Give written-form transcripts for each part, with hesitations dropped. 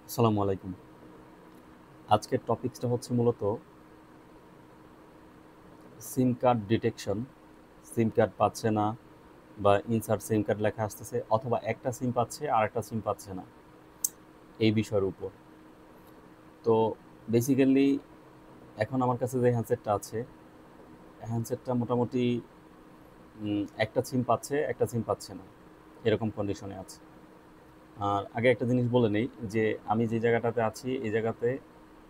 আসসালামু আলাইকুম। আজকের টপিকসটা হচ্ছে মূলত সিম কার্ড ডিটেকশন। সিম কার্ড পাচ্ছে না বা ইনসার্ট সিম কার্ড লেখা আসতেছে অথবা একটা সিম পাচ্ছে আর একটা সিম পাচ্ছে না, এই বিষয়ের উপর। তো বেসিক্যালি এখন আমার কাছে যে হ্যান্ডসেটটা আছে, হ্যান্ডসেটটা মোটামুটি একটা সিম পাচ্ছে, একটা সিম পাচ্ছে না, এরকম কন্ডিশনে আছে। আর আগে একটা জিনিস বলে নেই যে আমি যে জায়গাটাতে আছি এই জায়গাতে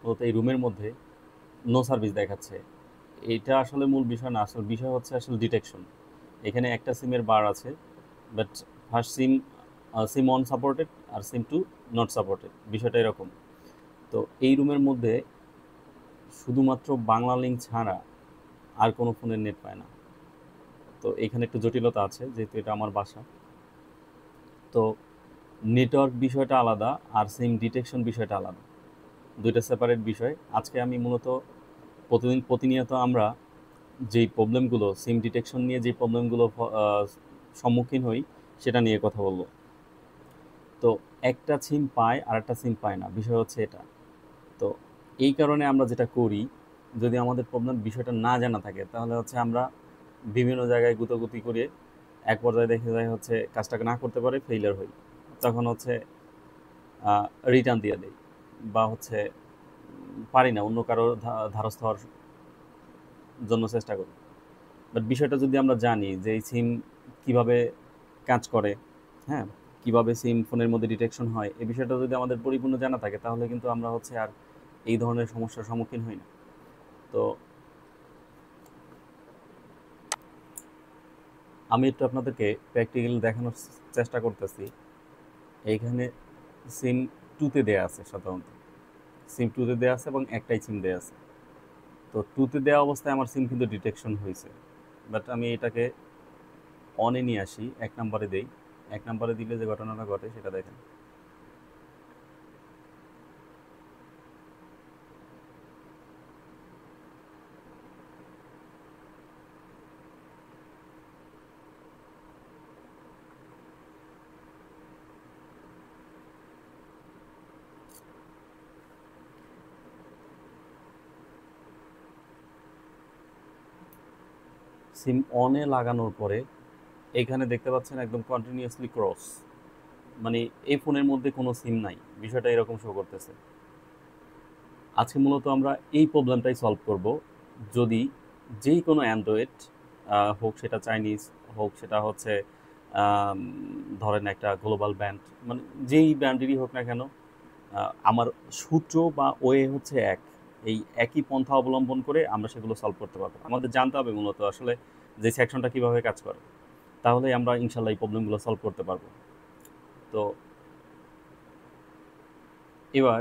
মূলত এই রুমের মধ্যে নো সার্ভিস দেখাচ্ছে। এইটা আসলে মূল বিষয় না, আসল বিষয় হচ্ছে আসলে ডিটেকশন। এখানে একটা সিমের বার আছে, but first sim sim one supported আর সিম টু নট সাপোর্টেড, বিষয়টা এরকম। তো এই রুমের মধ্যে শুধুমাত্র বাংলা লিঙ্ক ছাড়া আর কোনো ফোনের নেট পায় না। তো এখানে একটু জটিলতা আছে যেহেতু এটা আমার বাসা। তো নেটওয়ার্ক বিষয়টা আলাদা আর সিম ডিটেকশন বিষয়টা আলাদা, দুইটা সেপারেট বিষয়। আজকে আমি মূলত প্রতিনিয়ত আমরা যেই প্রবলেমগুলো সিম ডিটেকশন নিয়ে যে প্রবলেমগুলো সম্মুখীন হই সেটা নিয়ে কথা বলবো। তো একটা সিম পায় আর একটা সিম পায় না, বিষয় হচ্ছে এটা। তো এই কারণে আমরা যেটা করি, যদি আমাদের প্রবলেম বিষয়টা না জানা থাকে তাহলে হচ্ছে আমরা বিভিন্ন জায়গায় গুতোগুতি করে এক পর্যায়ে দেখে যায় হচ্ছে কাজটাকে না করতে পারে, ফেইলিয়ার হই। তখন হচ্ছে রিটার্ন দিয়ে দেই বা হচ্ছে পারি না, অন্য কারোর ধারস্থ হওয়ার জন্য চেষ্টা করি। বাট বিষয়টা যদি আমরা জানি যে এই সিম কীভাবে কাজ করে, হ্যাঁ, কীভাবে সিম ফোনের মধ্যে ডিটেকশন হয়, এই বিষয়টা যদি আমাদের পরিপূর্ণ জানা থাকে তাহলে কিন্তু আমরা হচ্ছে আর এই ধরনের সমস্যার সম্মুখীন হই না। তো আমি একটু আপনাদেরকে প্র্যাকটিক্যালি দেখানোর চেষ্টা করতেছি। এইখানে সিম টুতে দেয়া আছে, সাধারণত সিম টুতে দেয়া আছে এবং একটাই সিম দেয়া আছে। তো টুতে দেওয়া অবস্থায় আমার সিম কিন্তু ডিটেকশন হয়েছে, বাট আমি এটাকে অনে নিয়ে আসি, এক নাম্বারে দেই। এক নাম্বারে দিলে যে ঘটনাটা ঘটে সেটা দেখেন। সিম অনে লাগানোর পরে এখানে দেখতে পাচ্ছেন একদম কন্টিনিউয়াসলি ক্রস, মানে এই ফোনের মধ্যে কোনো সিম নাই, বিষয়টা এরকম শো করতেছে। আজকে মূলত আমরা এই প্রবলেমটাই সলভ করব। যদি যেই কোনো অ্যান্ড্রয়েড হোক, সেটা চাইনিজ হোক, সেটা হচ্ছে আম, ধরেন একটা গ্লোবাল ব্র্যান্ড, মানে যেই ব্র্যান্ডেরই হোক না কেন, আমার সূত্র বা ওয়ে হচ্ছে এক। এই একই পন্থা অবলম্বন করে আমরা সেগুলো সলভ করতে পারবো। আমাদের জানতে হবে মূলত আসলে যে সেকশনটা কীভাবে কাজ করে, তাহলে আমরা ইনশাল্লাহ এই প্রবলেমগুলো সলভ করতে পারবো। তো এবার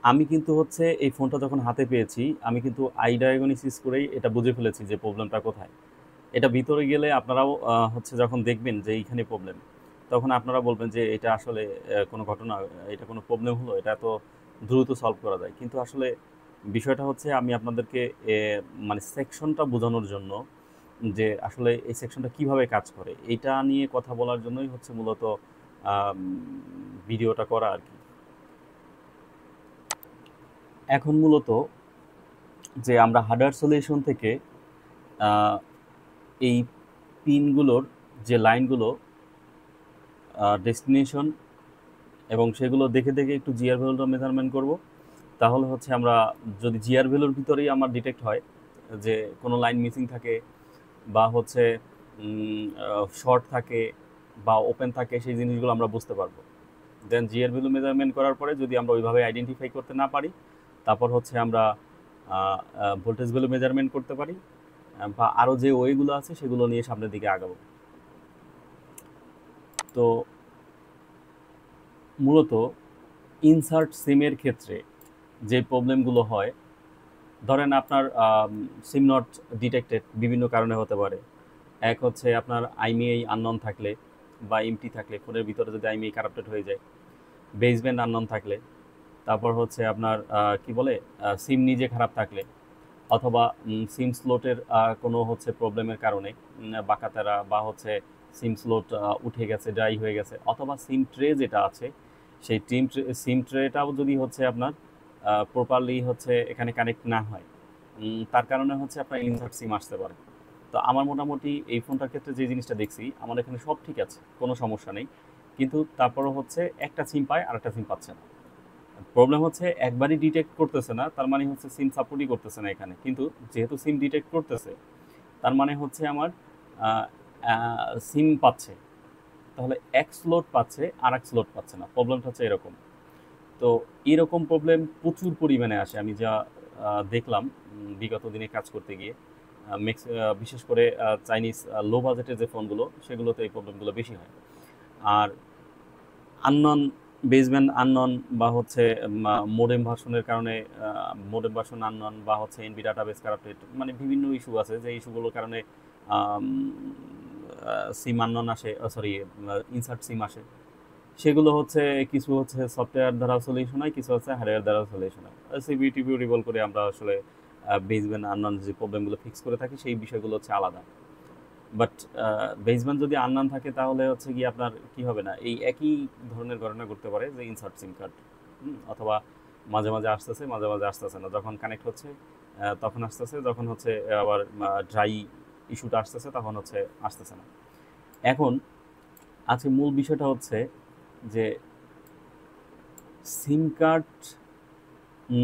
আমি কিন্তু হচ্ছে এই ফোনটা যখন হাতে পেয়েছি আমি কিন্তু আই ডায়াগনোসিস করেই এটা বুঝে ফেলেছি যে প্রবলেমটা কোথায়। এটা ভিতরে গেলে আপনারাও হচ্ছে যখন দেখবেন যে এইখানে প্রবলেম, তখন আপনারা বলবেন যে এটা আসলে কোনো ঘটনা, এটা কোনো প্রবলেম হলো, এটা তো দ্রুত সলভ করা যায়। কিন্তু আসলে বিষয়টা হচ্ছে আমি আপনাদেরকে এ, মানে সেকশনটা বোঝানোর জন্য, যে আসলে এই সেকশনটা কিভাবে কাজ করে এইটা নিয়ে কথা বলার জন্যই হচ্ছে মূলত আম, ভিডিওটা করা আর কি। এখন মূলত যে আমরা হার্ডওয়্যার সলিউশন থেকে আহ, এই পিনগুলোর যে লাইনগুলো ডেস্টিনেশন এবং সেগুলো দেখে দেখে একটু জিআর ভ্যালুটা মেজারমেন্ট করব। তাহলে হচ্ছে আমরা, যদি জিআর ভ্যালুর ভিতরেই আমার ডিটেক্ট হয় যে কোনো লাইন মিসিং থাকে বা হচ্ছে শর্ট থাকে বা ওপেন থাকে, সেই জিনিসগুলো আমরা বুঝতে পারবো। দেন জিআর ভ্যালু মেজারমেন্ট করার পরে যদি আমরা ওইভাবে আইডেন্টিফাই করতে না পারি, তারপর হচ্ছে আমরা ভোল্টেজ ভ্যালু মেজারমেন্ট করতে পারি, বা আরও যে ওয়েগুলো আছে সেগুলো নিয়ে সামনের দিকে আগাবো। তো মূলত ইনসার্ট সিমের ক্ষেত্রে যে প্রবলেমগুলো হয়, ধরেন আপনার সিম নট ডিটেক্টেড বিভিন্ন কারণে হতে পারে। এক হচ্ছে আপনার আইমিআই আননন থাকলে বা এমটি থাকলে, ফোনের ভিতরে যদি আইমিআই কারাপ্টেড হয়ে যায়, বেসব্যান্ড আননন থাকলে, তারপর হচ্ছে আপনার কি বলে সিম নিজে খারাপ থাকলে, অথবা সিম স্লোটের কোনো হচ্ছে প্রবলেমের কারণে বাঁকাতেরা বা হচ্ছে সিম স্লোট উঠে গেছে, ড্রাই হয়ে গেছে, অথবা সিম ট্রে যেটা আছে সেই সিম ট্রেটাও যদি হচ্ছে আপনার প্রপারলি হচ্ছে এখানে কানেক্ট না হয়, তার কারণে হচ্ছে আপনার ইনসার্ট সিম আসতে পারে। তো আমার মোটামুটি এই ফোনটার ক্ষেত্রে যে জিনিসটা দেখছি, আমার এখানে সব ঠিক আছে, কোনো সমস্যা নেই, কিন্তু তারপরও হচ্ছে একটা সিম পায় আর একটা সিম পাচ্ছে না। প্রবলেম হচ্ছে একবারই ডিটেক্ট করতেছে না, তার মানে হচ্ছে সিম সাপোর্টই করতেছে না এখানে, কিন্তু যেহেতু সিম ডিটেক্ট করতেছে তার মানে হচ্ছে আমার সিম পাচ্ছে, তাহলে এক স্লট পাচ্ছে আর এক স্লট পাচ্ছে না, প্রবলেমটা হচ্ছে এরকম। তো এরকম প্রবলেম প্রচুর পরিমাণে আসে, আমি যা দেখলাম বিগত দিনে কাজ করতে গিয়ে। বিশেষ করে চাইনিজ লো বাজেটের যে ফোনগুলো, সেগুলোতে এই প্রবলেমগুলো বেশি হয়। আর আননন বেসব্যান্ড আননন, বা হচ্ছে মোডেম ভার্সনের কারণে মোডেম ভার্সন আননন, বা হচ্ছে এনবি ডাটাবেস কারাপ্টেড, মানে বিভিন্ন ইস্যু আছে, যে ইস্যুগুলোর কারণে সিম আননন আসে, সরি ইনসার্ট সিম আসে। সেগুলো হচ্ছে কিছু হচ্ছে সফটওয়্যার দ্বারা সলিউশন হয়, কিছু হচ্ছে হার্ডওয়্যার দ্বারা সলিউশন হয়। সিপিইউ টিপিইউ রিভলভ করে আমরা আসলে বেসব্যান্ড আননন যে প্রবলেমগুলো ফিক্স করে থাকি, সেই বিষয়গুলো হচ্ছে আলাদা। বাট বেসব্যান্ড যদি আননান থাকে, তাহলে হচ্ছে কি আপনার কি হবে না, এই একই ধরনের ঘটনা ঘটতে পারে, যে ইনসার্ট সিম কার্ড অথবা মাঝে মাঝে আসতেছে, মাঝে মাঝে আসতেছে না, যখন কানেক্ট হচ্ছে তখন আসতেছে, যখন হচ্ছে আবার ড্রাই ইস্যুটা আসতেছে তখন হচ্ছে আসতেছে না। এখন আজকে মূল বিষয়টা হচ্ছে যে সিম কার্ড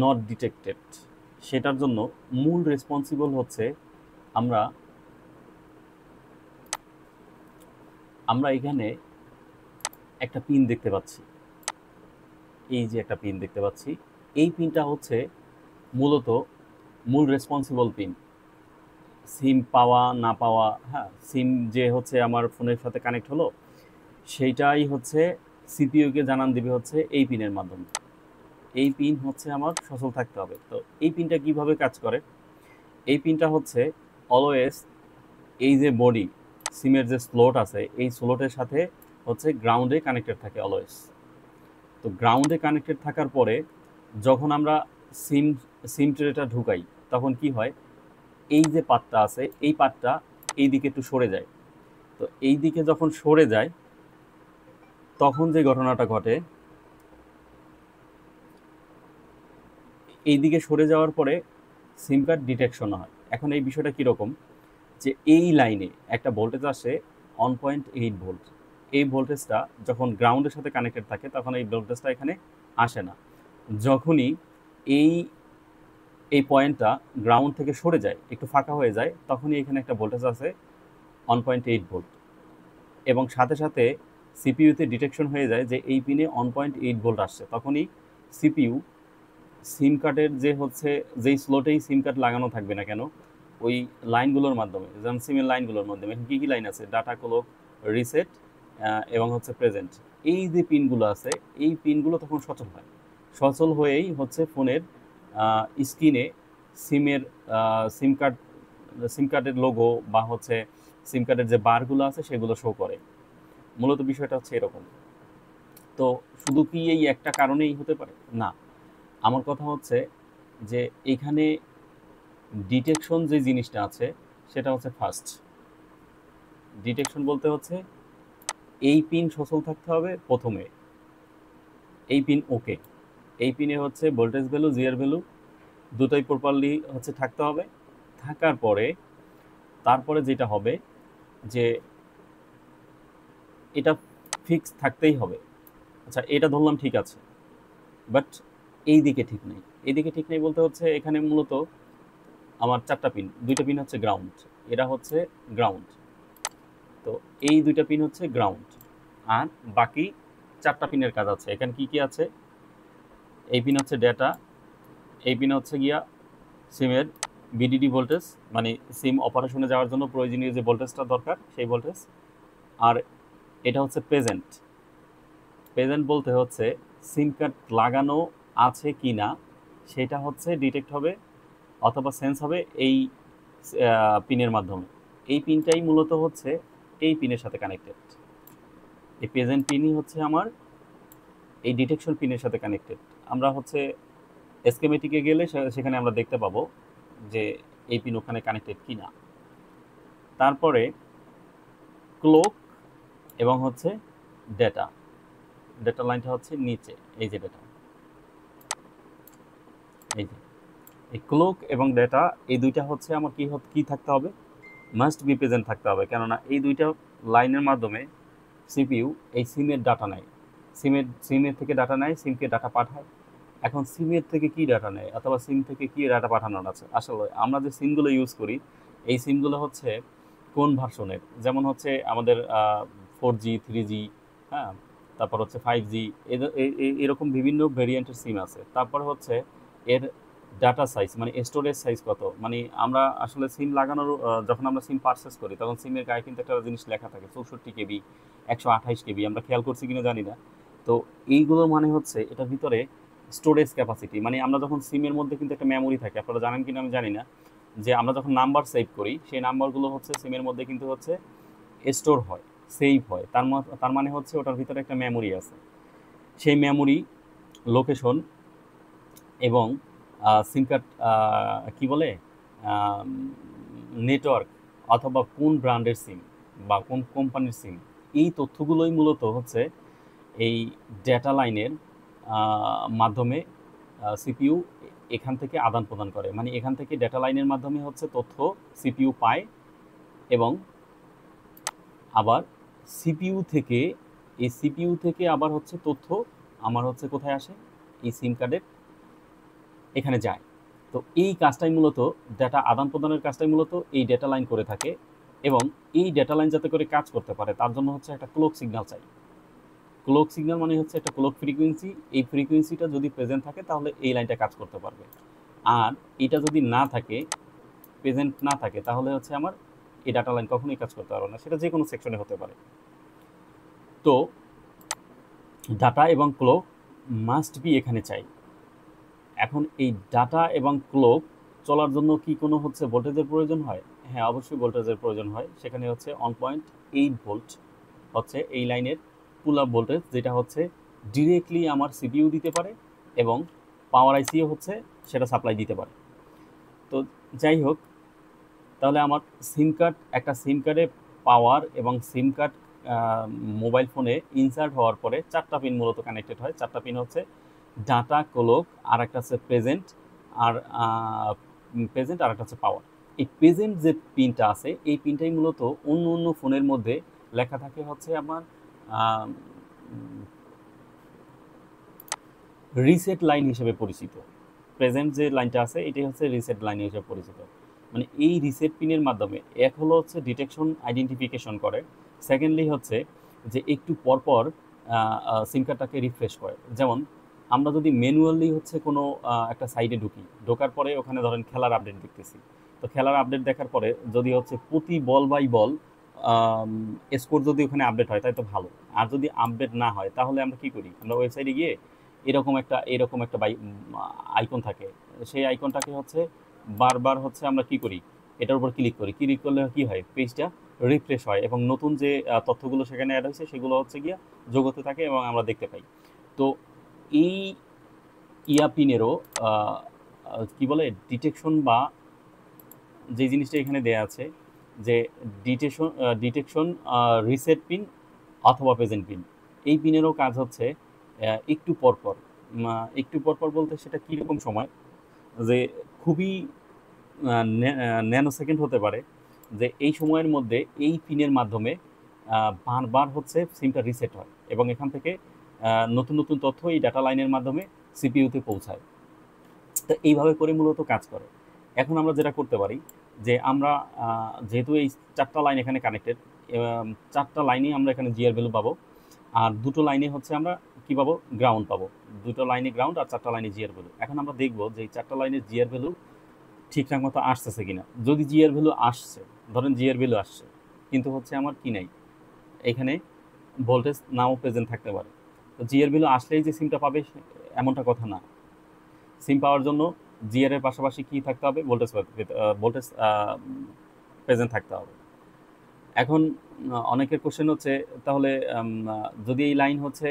নট ডিটেক্টেড, সেটার জন্য মূল রেসপন্সিবল হচ্ছে আমরা আমরা এখানে একটা পিন দেখতে পাচ্ছি, এই যে একটা পিন দেখতে পাচ্ছি, এই পিনটা হচ্ছে মূলত মূল রেসপন্সিবল পিন। সিম পাওয়া না পাওয়া, হ্যাঁ, সিম যে হচ্ছে আমার ফোনের সাথে কানেক্ট হলো, সেইটাই হচ্ছে সিপিইউকে জানান দিবে হচ্ছে এই পিনের মাধ্যমে। এই পিন হচ্ছে আমার সচল থাকতে হবে। তো এই পিনটা কিভাবে কাজ করে? এই পিনটা হচ্ছে অলওয়েজ এই যে বডি, সিমের যে স্লট আছে, এই স্লটের সাথে হচ্ছে গ্রাউন্ডে কানেক্টেড থাকে অলওয়েজ। তো গ্রাউন্ডে কানেক্টেড থাকার পরে যখন আমরা সিম সিম ট্রেটা ঢুকাই, তখন কি হয়, এই যে পাতটা আছে, এই পাতটা এই দিকে একটু সরে যায়। তো এই দিকে যখন সরে যায়, তখন যে ঘটনাটা ঘটে, এই দিকে সরে যাওয়ার পরে সিম কার্ড ডিটেকশন হয়। এখন এই বিষয়টা কীরকম, যে এই লাইনে একটা ভোল্টেজ আসে 1.8 ভোল্ট। এই ভোল্টেজটা যখন গ্রাউন্ডের সাথে কানেক্টেড থাকে, তখন এই ভোল্টেজটা এখানে আসে না। যখনই এই এই পয়েন্টটা গ্রাউন্ড থেকে সরে যায়, একটু ফাঁকা হয়ে যায়, তখনই এখানে একটা ভোল্টেজ আছে 1.8 ভোল্ট, এবং সাথে সাথে সিপিইউতে ডিটেকশন হয়ে যায় যে এই পিনে 1.8 ভোল্ট আসছে। তখনই সিপিইউ সিম কার্ডের যে হচ্ছে যেই স্লটেই সিম কার্ড লাগানো থাকবে না কেন, ওই লাইনগুলোর মাধ্যমে, যেমন সিমের লাইনগুলোর মাধ্যমে কী কী লাইন আছে, ডাটা ক্লক, রিসেট, এবং হচ্ছে প্রেজেন্ট, এই যে পিনগুলো আছে, এই পিনগুলো তখন সচল হয়। সচল হয়েই হচ্ছে ফোনের স্ক্রিনে সিমের সিম কার্ডের লোগো, বা হচ্ছে সিম কার্ডের যে বারগুলো আছে সেগুলো শো করে। মূলত বিষয়টা হচ্ছে এরকম। তো শুধু কি এই একটা কারণেই হতে পারে? না, আমার কথা হচ্ছে যে এখানে ডিটেকশন যে জিনিসটা আছে, সেটা হচ্ছে ফার্স্ট ডিটেকশন বলতে হচ্ছে এই পিন সচল থাকতে হবে প্রথমে, এই পিন ওকে, এই পিনে হচ্ছে ভোল্টেজ ভ্যালু, জিআর ভ্যালু দুটোই প্রপারলি হচ্ছে থাকতে হবে। থাকার পরে তারপরে যেটা হবে যে এটা ফিক্স থাকতেই হবে। আচ্ছা, এটা ধরলাম ঠিক আছে, বাট এই দিকে ঠিক নেই। এইদিকে ঠিক নেই বলতে হচ্ছে এখানে মূলত আমার চারটা পিন, দুইটা পিন হচ্ছে গ্রাউন্ড, এরা হচ্ছে গ্রাউন্ড। তো এই দুইটা পিন হচ্ছে গ্রাউন্ড, আর বাকি চারটা পিনের কাজ আছে। এখানে কি কি আছে, এই পিন হচ্ছে ডেটা, এই পিন হচ্ছে গিয়া সিমের বিডিডি ভোল্টেজ, মানে সিম অপারেশনে যাওয়ার জন্য প্রয়োজনীয় যে ভোল্টেজটা দরকার, সেই ভোল্টেজ। আর এটা হচ্ছে প্রেজেন্ট। প্রেজেন্ট বলতে হচ্ছে সিম কার্ড লাগানো আছে কি না সেটা হচ্ছে ডিটেক্ট হবে অথবা সেন্স হবে এই পিনের মাধ্যমে। এই পিনটাই মূলত হচ্ছে এই পিনের সাথে কানেক্টেড। এই প্রেজেন্ট পিনই হচ্ছে আমার এই ডিটেকশন পিনের সাথে কানেক্টেড। আমরা হচ্ছে স্কেমেটিকে গেলে সেখানে আমরা দেখতে পাবো যে এই পিন ওখানে কানেক্টেড কি না। তারপরে ক্লক এবং হচ্ছে ডেটা, ডেটা লাইনটা হচ্ছে নিচে, এই যে ডেটা, এই যে এই ক্লক এবং ডেটা, এই দুইটা হচ্ছে আমার কি থাকতে হবে, মাস্ট বি প্রেজেন্ট থাকতে হবে, কেননা এই দুইটা লাইনের মাধ্যমে সিপিইউ এই সিমের ডাটা নেয়, সিমের থেকে ডাটা নেয়, সিমকে ডাটা পাঠায়। এখন সিমের থেকে কি ডাটা নেয় অথবা সিম থেকে কি ডাটা পাঠানোর আছে, আসলে আমরা যে সিমগুলো ইউজ করি এই সিমগুলো হচ্ছে কোন ভার্সনের, যেমন হচ্ছে আমাদের 4G 3G, হ্যাঁ, তারপর হচ্ছে 5G, এরকম বিভিন্ন ভেরিয়েন্টের সিম আছে। তারপর হচ্ছে এর ডাটা সাইজ, মানে স্টোরেজ সাইজ কত, মানে আমরা আসলে সিম লাগানোর যখন আমরা সিম পারচেস করি তখন সিমের গায়ে কিন্তু একটা জিনিস লেখা থাকে 64 KB, 128 KB, আমরা খেয়াল করছি কিনা জানি না। তো এইগুলো মানে হচ্ছে এটার ভিতরে স্টোরেজ ক্যাপাসিটি, মানে আমরা যখন সিমের মধ্যে কিন্তু একটা মেমোরি থাকে, আপনারা জানেন কিনা আমি জানি না, যে আমরা যখন নাম্বার সেভ করি সেই নাম্বারগুলো হচ্ছে সিমের মধ্যে কিন্তু হচ্ছে স্টোর হয়, সেভ হয়, তার মানে হচ্ছে ওটার ভিতরে একটা মেমোরি আছে। সেই মেমোরি, লোকেশন এবং সিম কার্ড, কী বলে, নেটওয়ার্ক অথবা কোন ব্র্যান্ডের সিম বা কোন কোম্পানির সিম, এই তথ্যগুলোই মূলত হচ্ছে এই ডেটা লাইনের মাধ্যমে সিপিইউ এখান থেকে আদান প্রদান করে, মানে এখান থেকে ডেটা লাইনের মাধ্যমে হচ্ছে তথ্য সিপিইউ পায়, এবং আবার সিপিইউ থেকে আবার হচ্ছে তথ্য আমার হচ্ছে কোথায় আসে, এই সিম কার্ডের এখানে যায়। তো এই কাজটাই মূলত, ডেটা আদান প্রদানের কাজটাই মূলত এই ডেটা লাইন করে থাকে, এবং এই ডেটা লাইন যাতে করে কাজ করতে পারে তার জন্য হচ্ছে একটা ক্লক সিগন্যাল চাই। ক্লক সিগন্যাল মানে হচ্ছে একটা ক্লক ফ্রিকোয়েন্সি, এই ফ্রিকোয়েন্সিটা যদি প্রেজেন্ট থাকে তাহলে এই লাইনটা কাজ করতে পারবে, আর এটা যদি না থাকে, প্রেজেন্ট না থাকে, তাহলে হচ্ছে আমার এই ডাটা লাইন কখনোই কাজ করতে পারবে না, সেটা যে কোনো সেকশনে হতে পারে। তো ডাটা এবং ক্লক মাস্ট বি এখানে চাই। এখন এই ডাটা এবং ক্লক চলার জন্য কি কোনো হচ্ছে ভোল্টেজের প্রয়োজন হয়? হ্যাঁ, অবশ্যই ভোল্টেজের প্রয়োজন হয়। সেখানে হচ্ছে 1.8 ভোল্ট হচ্ছে এই লাইনের পুল আপ ভোল্টেজ, যেটা হচ্ছে ডিরেক্টলি আমার সিপিইউ দিতে পারে এবং পাওয়ার আইসিও হচ্ছে সেটা সাপ্লাই দিতে পারে। তো যাই হোক, তাহলে আমার একটা সিম কার্ডে পাওয়ার এবং সিম কার্ড মোবাইল ফোনে ইনসার্ট হওয়ার পরে 4টা পিন মূলত কানেক্টেড হয়। 4টা পিন হচ্ছে ডাটা, ক্লক, আর একটা হচ্ছে প্রেজেন্ট, আর একটা হচ্ছে পাওয়ার। এই প্রেজেন্ট যে পিনটা আছে এই পিনটাই মূলত অন্য অন্য ফোনের মধ্যে লেখা থাকে হচ্ছে আমার রিসেট লাইন হিসেবে পরিচিত। প্রেজেন্ট যে লাইনটা আছে এটাই হচ্ছে রিসেট লাইন হিসেবে পরিচিত। মানে এই রিসেট পিনের মাধ্যমে এক হলো হচ্ছে ডিটেকশন, আইডেন্টিফিকেশন করে, সেকেন্ডলি হচ্ছে যে একটু পরপর সিম কার্ডটাকে রিফ্রেশ করে। যেমন আমরা যদি ম্যানুয়ালি হচ্ছে কোনো একটা সাইটে ঢোকার পরে ওখানে ধরেন খেলার আপডেট দেখতেছি, তো খেলার আপডেট দেখার পরে যদি হচ্ছে প্রতি বল বাই বল স্কোর যদি ওখানে আপডেট হয় তাই তো ভালো, আর যদি আপডেট না হয় তাহলে আমরা কি করি, আমরা ওয়েবসাইটে গিয়ে এরকম একটা আইকন থাকে, সেই আইকনটাকে হচ্ছে বারবার হচ্ছে আমরা কি করি, এটার উপর ক্লিক করলে কি হয়, পেজটা রিফ্রেশ হয় এবং নতুন যে তথ্যগুলো সেখানে অ্যাড হয়েছে সেগুলো হচ্ছে গিয়া জগতে থাকে এবং আমরা দেখতে পাই। তো এই পিনেরও কি বলে ডিটেকশন, বা যে জিনিসটা এখানে দেয়া আছে যে ডিটেকশন রিসেট পিন অথবা প্রেজেন্ট পিন, এই পিনেরও কাজ হচ্ছে একটু পরপর, বলতে সেটা কীরকম সময়, যে খুবই ন্যানো সেকেন্ড হতে পারে, যে এই সময়ের মধ্যে এই পিনের মাধ্যমে বারবার হচ্ছে সিমটা রিসেট হয় এবং এখান থেকে নতুন নতুন তথ্য এই ডাটা লাইনের মাধ্যমে সিপিইউতে পৌঁছায়। তো এইভাবে করে মূলত কাজ করে। এখন আমরা যেটা করতে পারি যে আমরা যেহেতু এই 4টা লাইন এখানে কানেক্টেড, 4টা লাইনেই আমরা এখানে জিআর ভ্যালু পাবো, আর 2টো লাইনে হচ্ছে আমরা কি পাবো, গ্রাউন্ড পাবো। 2টো লাইনে গ্রাউন্ড আর 4টা লাইনে জিআর ভ্যালু। এখন আমরা দেখবো যে এই 4টা লাইনের জিআর ভ্যালু ঠিকঠাক মতো আসতেছে কিনা। যদি জিআর ভ্যালু আসছে, ধরেন জিআর ভ্যালু আসছে, কিন্তু হচ্ছে আমার কি নাই, এখানে ভোল্টেজ নাও প্রেজেন্ট থাকতে পারে। তো জিআর ভ্যালু আসলেই যে সিমটা পাবে এমনটা কথা না। সিম পাওয়ার জন্য জিআর এর পাশাপাশি কি থাকতে হবে, ভোল্টেজ প্রেজেন্ট থাকতে হবে। এখন অনেকের কোশ্চেন হচ্ছে তাহলে যদি এই লাইন হচ্ছে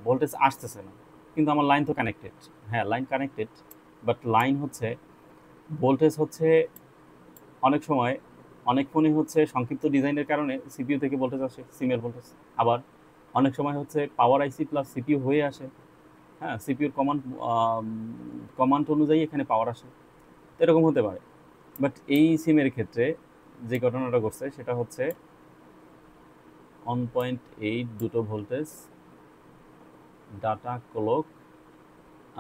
ভোল্টেজ আসতেছে না, কিন্তু আমার লাইন তো কানেক্টেড। হ্যাঁ, লাইন কানেক্টেড, বাট লাইন হচ্ছে ভোল্টেজ হচ্ছে অনেক সময় অনেক ফোনে হচ্ছে সংক্ষিপ্ত ডিজাইনের কারণে সিপিইউ থেকে ভোল্টেজ আসে, সিমের ভোল্টেজ। আবার অনেক সময় হচ্ছে পাওয়ার আইসি প্লাস সিপিইউ হয়ে আসে। হ্যাঁ, সিপিইউর কমান্ড অনুযায়ী এখানে পাওয়ার আসে, এরকম হতে পারে। বাট এই সিমের ক্ষেত্রে যে ঘটনাটা ঘটছে সেটা হচ্ছে 1.8 দুটো ভোল্টেজ, ডাটা ক্লক,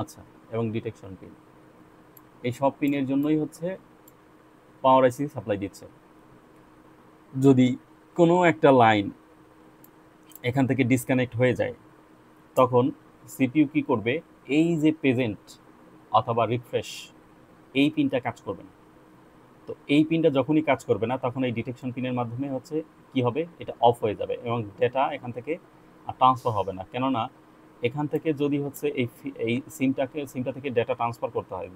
আচ্ছা, এবং ডিটেকশন পিন, এই সব পিনের জন্যই হচ্ছে পাওয়ার আইসি সাপ্লাই দিচ্ছে। যদি কোনো একটা লাইন এখান থেকে ডিসকানেক্ট হয়ে যায়, তখন সিপিইউ কি করবে, এই যে প্রেজেন্ট অথবা রিফ্রেশ, এই পিনটা কাজ করবে না। তো এই পিনটা যখনই কাজ করবে না, তখন এই ডিটেকশন পিনের মাধ্যমে হচ্ছে কি হবে, এটা অফ হয়ে যাবে এবং ডেটা এখান থেকে আর ট্রান্সফার হবে না। কেননা এখান থেকে যদি হচ্ছে এই সিমটা থেকে ডেটা ট্রান্সফার করতে হয়,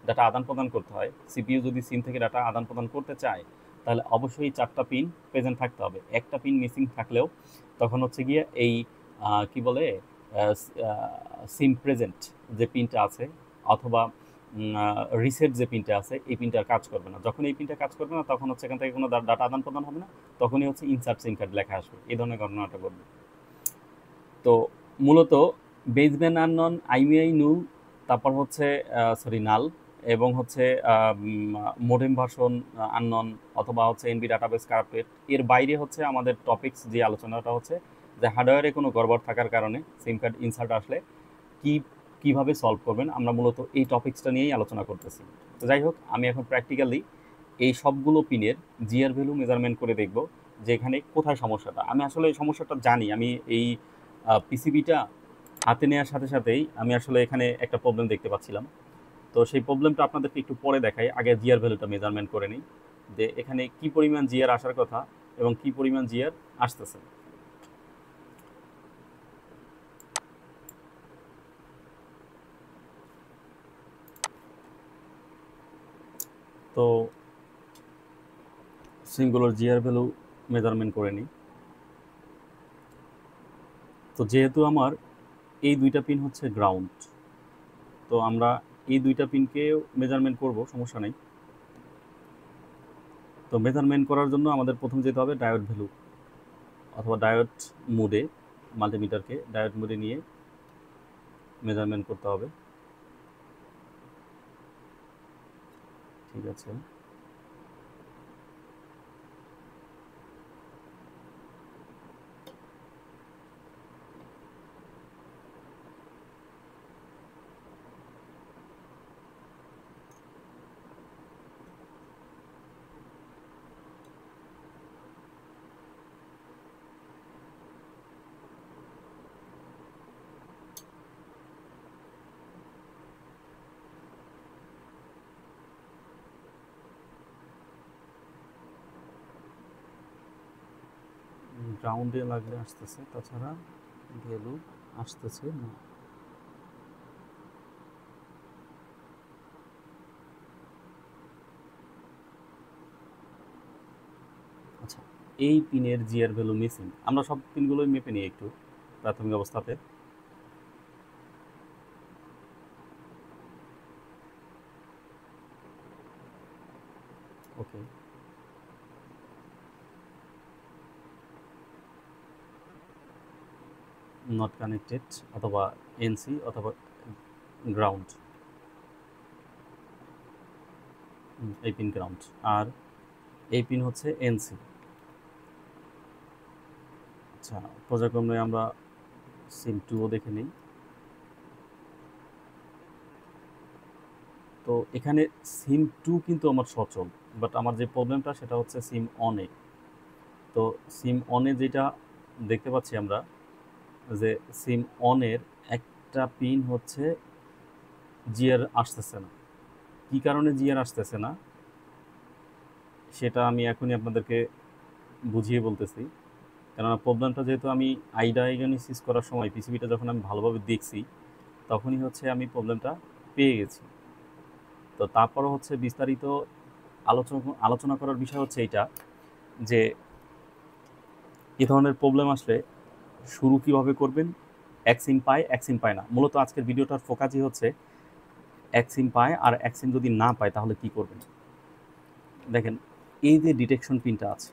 ডাটা আদান প্রদান করতে হয়, সিপিইউ যদি সিম থেকে ডাটা আদান প্রদান করতে চায়, তাহলে অবশ্যই 4টা পিন প্রেজেন্ট থাকতে হবে। একটা পিন মিসিং থাকলেও তখন হচ্ছে গিয়ে এই কি বলে, সিম প্রেজেন্ট যে পিনটা আছে অথবা রিসেট যে পিনটা আছে, এই পিনটার কাজ করবে না। যখন এই পিনটা কাজ করবে না, তখন হচ্ছে এখান থেকে কোনো ডাটা আদান প্রদান হবে না, তখনই হচ্ছে ইনসার্ট সিম কার্ড লেখা আসবে, এই ধরনের ঘটনাটা ঘটবে। তো মূলত বেসব্যান্ড আননন, আইমিআই নুল, তারপর হচ্ছে নাল, এবং হচ্ছে মোডেম ভার্সন আননন, অথবা হচ্ছে এনবি ডাটাবেস কারাপ্টেড। এর বাইরে হচ্ছে আমাদের টপিকস যে আলোচনাটা হচ্ছে যে হার্ডওয়্যারে কোনো গড়বড় থাকার কারণে সিম কার্ড ইনসার্ট আসলে কিভাবে সলভ করবেন, আমরা মূলত এই টপিক্সটা নিয়েই আলোচনা করতেছি। তো যাই হোক, আমি এখন প্র্যাকটিক্যালি এই সবগুলো পিনের জিআর ভ্যালু মেজারমেন্ট করে দেখব যে এখানে কোথায় সমস্যাটা। আমি আসলে এই সমস্যাটা জানি, আমি এই পিসিবিটা হাতে নেওয়ার সাথে সাথেই আমি আসলে এখানে একটা প্রবলেম দেখতে পাচ্ছিলাম। তো সেই প্রবলেমটা আপনাদেরকে একটু পরে দেখাই, আগে জিআর ভ্যালুটা মেজারমেন্ট করে নিই যে এখানে কি পরিমাণ জিআর আসার কথা এবং কি পরিমাণ জিআর আসতেছে। তো সিমগুলোর জিআর ভ্যালু মেজারমেন্ট করে নিই। তো যেহেতু আমার এই দুইটা পিন হচ্ছে গ্রাউন্ড, তো আমরা এই দুইটা পিনকে মেজারমেন্ট করব, সমস্যা নেই। তো মেজারমেন্ট করার জন্য আমাদের প্রথম যেতে হবে ডায়োড ভ্যালু অথবা ডায়োড মোডে, মাল্টিমিটারকে ডায়োড মোডে নিয়ে মেজারমেন্ট করতে হবে। ঠিক আছে, গ্রাউন্ডে লাগলে আসতেছে, তাছাড়া ভ্যালু আসতেছে না। আচ্ছা, এই পিনের জিআর ভ্যালু মিসিং। আমরা সব পিনগুলোই মেপে নিই একটু প্রাথমিক অবস্থাতে। ওকে, নট কানেক্টেড অথবা এনসি অথবা গ্রাউন্ড, এই পিন গ্রাউন্ড, আর এই পিন হচ্ছে এনসি। আচ্ছা, পর্যায়ক্রমে আমরা সিম 2ও দেখে নিই। তো এখানে সিম 2 কিন্তু আমার সচল, বাট আমার যে প্রবলেমটা সেটা হচ্ছে সিম অনে। তো সিম অনে যেটা দেখতে পাচ্ছি আমরা, যে সিম অনের একটা পিন হচ্ছে জিআর আসতেছে না। কী কারণে জিআর আসতেছে না সেটা আমি এখনই আপনাদেরকে বুঝিয়ে বলতেছি। কেননা প্রবলেমটা যেহেতু আমি ডায়াগনোসিস করার সময় পিসিবিটা যখন আমি ভালোভাবে দেখছি, তখনই হচ্ছে আমি প্রবলেমটা পেয়ে গেছি। তো তারপরও হচ্ছে বিস্তারিত আলোচনা করার বিষয় হচ্ছে এইটা, যে এ ধরনের প্রবলেম আসলে শুরু কিভাবে করবেন, এক সিম পায় এক সিম পায় না। মূলত আজকের ভিডিওটার ফোকাসই হচ্ছে এক সিম পায় আর এক সিম যদি না পায় তাহলে কি করবেন। দেখেন, এই যে ডিটেকশন পিনটা আছে,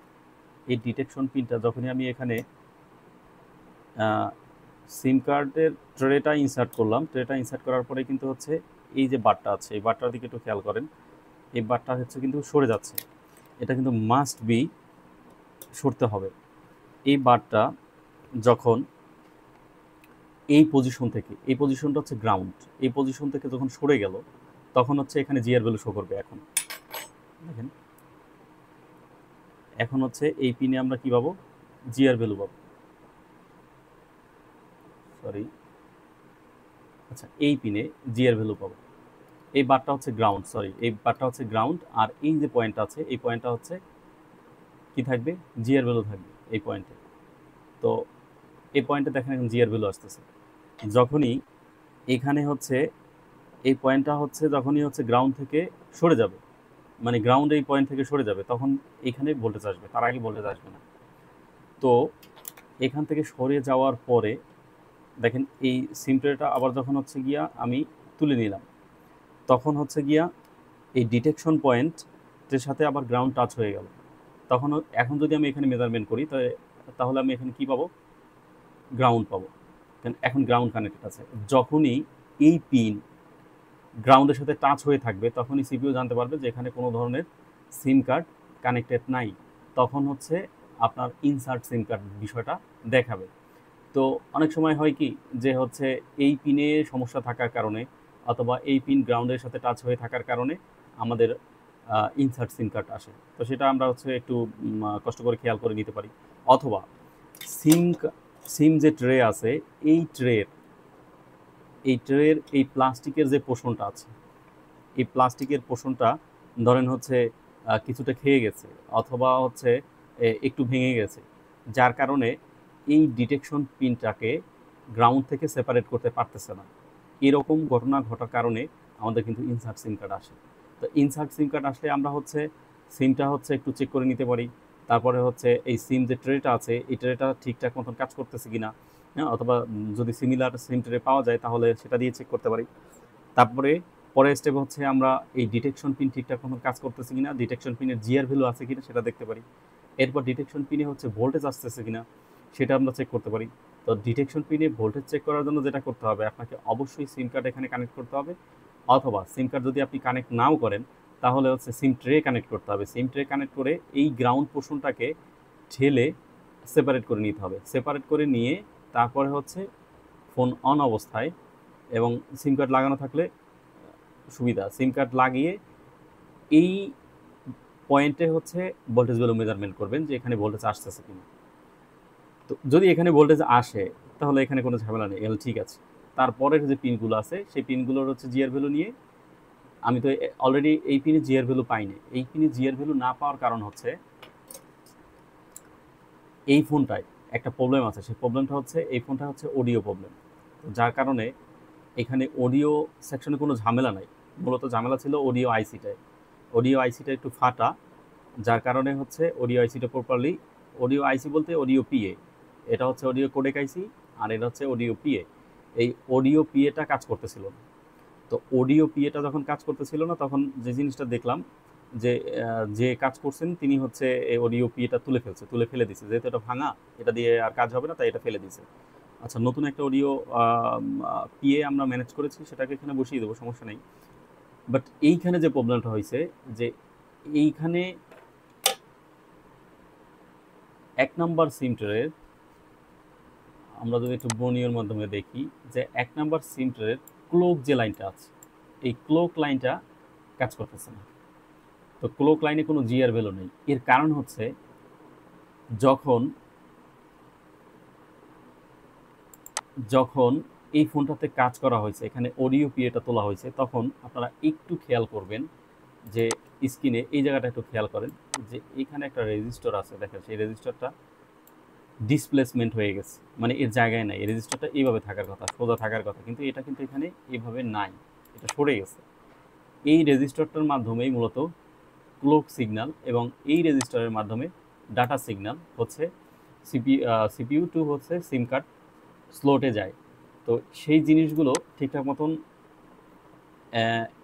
এই ডিটেকশন পিনটা যখনই আমি এখানে সিম কার্ডের ট্রেটা ইনসার্ট করলাম, ট্রেটা ইনসার্ট করার পরে কিন্তু হচ্ছে এই যে বারটা আছে, এই বারটার দিকে একটু খেয়াল করেন, এই বারটা হচ্ছে কিন্তু সরে যাচ্ছে, এটা কিন্তু মাস্ট বি সরতে হবে। এই বারটা যখন এই পজিশন থেকে, এই পজিশনটা হচ্ছে গ্রাউন্ড, এই পজিশন থেকে যখন সরে গেল তখন হচ্ছে এখানে জিআর ভ্যালু শো করবে। এখন দেখেন, এখন হচ্ছে এই পিনে আমরা কি পাবো, জিআর ভ্যালু পাবো, সরি, আচ্ছা এই পিনে জিআর ভ্যালু পাবো। এই বারটা হচ্ছে গ্রাউন্ড, সরি এই বারটা হচ্ছে গ্রাউন্ড, আর এই যে পয়েন্টটা আছে এই পয়েন্টটা হচ্ছে কি থাকবে, জিআর ভ্যালু থাকবে এই পয়েন্টে। তো এই পয়েন্টে দেখেন এখন জিআর ভ্যালু আসতেছে। যখনই এখানে হচ্ছে এই পয়েন্টটা হচ্ছে যখনই হচ্ছে গ্রাউন্ড থেকে সরে যাবে, মানে গ্রাউন্ড এই পয়েন্ট থেকে সরে যাবে, তখন এখানে ভোল্টেজ আসবে, তার আগে ভোল্টেজ আসবে না। তো এখান থেকে সরে যাওয়ার পরে দেখেন এই সিম ট্রেটা আবার যখন হচ্ছে গিয়া আমি তুলে নিলাম, তখন হচ্ছে গিয়া এই ডিটেকশন পয়েন্টের সাথে আবার গ্রাউন্ড টাচ হয়ে গেল। তখন এখন যদি আমি এখানে মেজারমেন্ট করি তাহলে আমি এখানে কি পাবো, গ্রাউন্ড পাবো, কারণ এখন গ্রাউন্ড কানেক্টেড আছে। যখনই এই পিন গ্রাউন্ডের সাথে টাচ হয়ে থাকবে তখনই সিপিইউ জানতে পারবে যে এখানে কোনো ধরনের সিম কার্ড কানেক্টেড নাই, তখন হচ্ছে আপনার ইনসার্ট সিম কার্ড বিষয়টা দেখাবে। তো অনেক সময় হয় কি যে হচ্ছে এই পিনে সমস্যা থাকার কারণে অথবা এই পিন গ্রাউন্ডের সাথে টাচ হয়ে থাকার কারণে আমাদের ইনসার্ট সিম কার্ড আসে। তো সেটা আমরা হচ্ছে একটু কষ্ট করে খেয়াল করে নিতে পারি। অথবা সিম সিম যে ট্রে আছে, এই ট্রের এই প্লাস্টিকের যে পোর্শনটা আছে, এই প্লাস্টিকের পোর্শনটা ধরেন হচ্ছে কিছুটা খেয়ে গেছে অথবা হচ্ছে একটু ভেঙে গেছে, যার কারণে এই ডিটেকশন পিনটাকে গ্রাউন্ড থেকে সেপারেট করতে পারতেছে না। এরকম ঘটনা ঘটার কারণে আমাদের কিন্তু ইনসার্ট সিম কার্ড আসে। তো ইনসার্ট সিম কার্ড আসলে আমরা হচ্ছে সিমটা হচ্ছে একটু চেক করে নিতে পারি। তারপরে হচ্ছে এই সিম যে ট্রেটা আছে এই ট্রেটা ঠিকঠাক মতন কাজ করতেছে কিনা, হ্যাঁ, অথবা যদি সিমিলার সিম ট্রে পাওয়া যায় তাহলে সেটা দিয়ে চেক করতে পারি। তারপরে পরের স্টেপ হচ্ছে আমরা এই ডিটেকশন পিন ঠিকঠাক মতন কাজ করতেছে কিনা, ডিটেকশন পিনের জিআর ভ্যালু আছে কিনা সেটা দেখতে পারি। এরপর ডিটেকশন পিনে হচ্ছে ভোল্টেজ আসতেছে কিনা সেটা আমরা চেক করতে পারি। তো ডিটেকশন পিনে ভোল্টেজ চেক করার জন্য যেটা করতে হবে, আপনাকে অবশ্যই সিম কার্ড এখানে কানেক্ট করতে হবে, অথবা সিম কার্ড যদি আপনি কানেক্ট নাও করেন তাহলে হচ্ছে সিম ট্রে কানেক্ট করতে হবে। সিম ট্রে কানেক্ট করে এই গ্রাউন্ড পোর্শনটাকে ঠেলে সেপারেট করে নিতে হবে। সেপারেট করে নিয়ে তারপরে হচ্ছে ফোন অন অবস্থায়, এবং সিম কার্ড লাগানো থাকলে সুবিধা, সিম কার্ড লাগিয়ে এই পয়েন্টে হচ্ছে ভোল্টেজ ভ্যালু মেজারমেন্ট করবেন যে এখানে ভোল্টেজ আসতেছে কিনা। তো যদি এখানে ভোল্টেজ আসে তাহলে এখানে কোনো ঝামেলা নেই, এল ঠিক আছে। তারপরের যে পিনগুলো আছে সেই পিনগুলোর হচ্ছে জিআর ভ্যালু নিয়ে, আমি তো অলরেডি এই পিনে জিআর ভ্যালু পাইনি। এই পিনে জিআর ভ্যালু না পাওয়ার কারণ হচ্ছে এই ফোনটায় একটা প্রবলেম আছে। সেই প্রবলেমটা হচ্ছে এই ফোনটা হচ্ছে অডিও প্রবলেম, যার কারণে এখানে অডিও সেকশনে কোনো ঝামেলা নাই, মূলত ঝামেলা ছিল অডিও আইসিটায়। অডিও আইসিটা একটু ফাটা, যার কারণে হচ্ছে অডিও আইসিটা প্রপারলি, অডিও আইসি বলতে অডিও পিএ, এটা হচ্ছে অডিও কোডেক আইসি আর এটা হচ্ছে অডিও পিএ। এই অডিও পিএটা কাজ করতেছিল না। তো অডিও পিএটা যখন কাজ করতেছিল না তখন যে জিনিসটা দেখলাম যে যে কাজ করছেন তিনি হচ্ছে এই অডিও পিএটা তুলে ফেলে দিছে, যেহেতু এটা ভাঙা, এটা দিয়ে আর কাজ হবে না তাই এটা ফেলে দিছে। আচ্ছা, নতুন একটা অডিও পিএ আমরা ম্যানেজ করেছি, সেটাকে এখানে বসিয়ে দেবো, সমস্যা নেই। বাট এইখানে যে প্রবলেমটা হয়েছে যে এইখানে 1 নাম্বার সিম ট্রের, আমরা যদি একটু বনিয়র মাধ্যমে দেখি যে 1 নাম্বার সিম ট্রের ক্লোক যে লাইনটা আছে, এই ক্লোক লাইনটা কাজ করতেছে না। তো ক্লোক লাইনে কোনো জিআর ভ্যালু নেই। এর কারণ হচ্ছে যখন যখন এই ফোনটাতে কাজ করা হয়েছে, এখানে অডিও পিএটা তোলা হয়েছে, তখন আপনারা একটু খেয়াল করবেন যে স্ক্রিনে এই জায়গাটা একটু খেয়াল করেন যে এখানে একটা রেজিস্টার আছে, দেখেন সেই রেজিস্টারটা ডিসপ্লেসমেন্ট হয়ে গেছে, মানে এর জায়গায় নাই। এই রেজিস্টারটা এইভাবে থাকার কথা, সোজা থাকার কথা, কিন্তু এটা কিন্তু এখানে এইভাবে নাই, এটা সরে গেছে। এই রেজিস্টারটার মাধ্যমেই মূলত ক্লক সিগন্যাল এবং এই রেজিস্টারের মাধ্যমে ডাটা সিগন্যাল হচ্ছে সিপিইউ টু হচ্ছে সিম কার্ড স্লোটে যায়। তো সেই জিনিসগুলো ঠিকঠাক মতন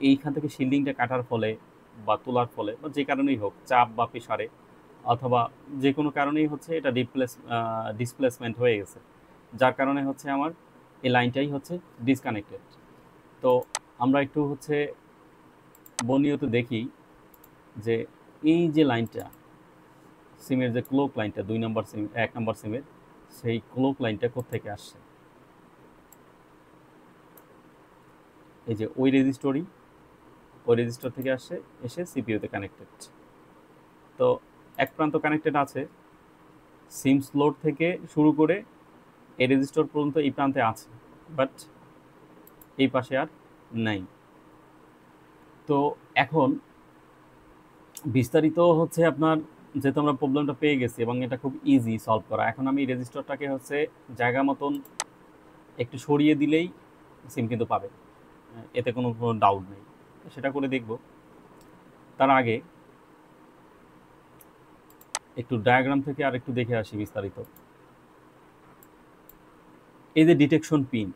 এইখান থেকে শিল্ডিংটা কাটার ফলে বা তোলার ফলে বা যে কারণেই হোক, চাপ বা প্রেসারে অথবা যে কোনো কারণেই হচ্ছে এটা ডিসপ্লেসমেন্ট হয়ে গেছে। যার কারণে হচ্ছে আমার এই লাইনটাই হচ্ছে ডিসকানেক্টেড। তো আমরা একটু হচ্ছে বনিয়ত দেখি যে এই যে লাইনটা সিমের যে ক্লোক লাইনটা 2 নম্বর সিম 1 নম্বর সিমের সেই ক্লোক লাইনটা কোত্থেকে আসছে। এই যে ওই রেজিস্টর থেকে আসছে, এসে সিপিইউতে কানেক্টেড। তো এক প্রান্ত কানেক্টেড আছে, সিম স্লোট থেকে শুরু করে এই রেজিস্টর পর্যন্ত এই প্রান্তে আছে, বাট এই পাশে আর নাই। তো এখন বিস্তারিত হচ্ছে আপনার, যেহেতু আমরা প্রবলেমটা পেয়ে গেছি এবং এটা খুব ইজি সলভ করা, এখন আমি রেজিস্টরটাকে হচ্ছে জায়গা মতন একটু সরিয়ে দিলেই সিম কিন্তু পাবে, এতে কোনো ডাউট নেই। সেটা করে দেখব। তার আগে একটু ডায়াগ্রাম থেকে আর একটু দেখে আসি বিস্তারিত। এই যে ডিটেকশন পিন,